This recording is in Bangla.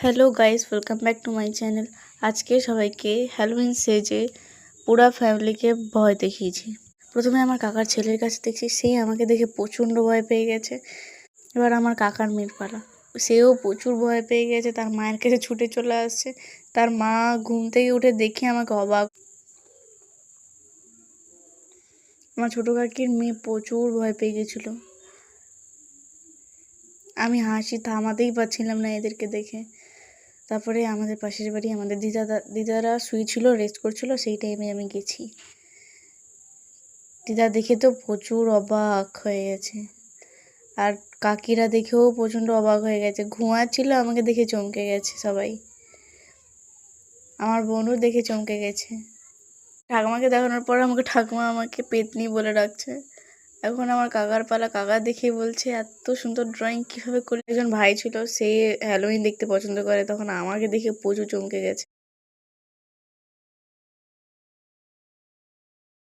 Hello guys, welcome back to my channel. আজকে সবাইকে হ্যালোউইন সেজে পুরা ফ্যামিলিকে ভয় দেখিয়েছি। প্রথমে আমার কাকার ছেলের কাছে দেখছি, সে আমাকে দেখে প্রচণ্ড ভয় পেয়ে গেছে। এবার আমার কাকার মেয়ের পালা, সেও প্রচুর ভয় পেয়ে গেছে, তার মায়ের কাছে ছুটে চলে আসছে। তার মা ঘুম থেকে উঠে দেখে আমাকে অবাক। আমার ছোটো কাকির মেয়ে প্রচুর ভয় পেয়ে গেছিলো। আমি হাসি থামাতেই পারছিলাম না এদেরকে দেখে। তারপরে আমাদের পাশের বাড়ি আমাদের দিদারা শুয়েছিল, রেস্ট করছিল, সেই টাইমে আমি গেছি। দিদা দেখে তো প্রচুর অবাক হয়ে গেছে, আর কাকিরা দেখেও প্রচণ্ড অবাক হয়ে গেছে। ঘুমাচ্ছিল, আমাকে দেখে চমকে গেছে সবাই। আমার বোনও দেখে চমকে গেছে। ঠাকুমাকে দেখানোর পর ঠাকুমা আমাকে পেতনি বলে ডাকছে। এখন আমার কাকার পালা, কাকা দেখে বলছে এত সুন্দর ড্রয়িং কীভাবে করলে। একজন ভাই ছিল, সে হ্যালোউইন দেখতে পছন্দ করে, তখন আমাকে দেখে প্রচুর চমকে গেছে।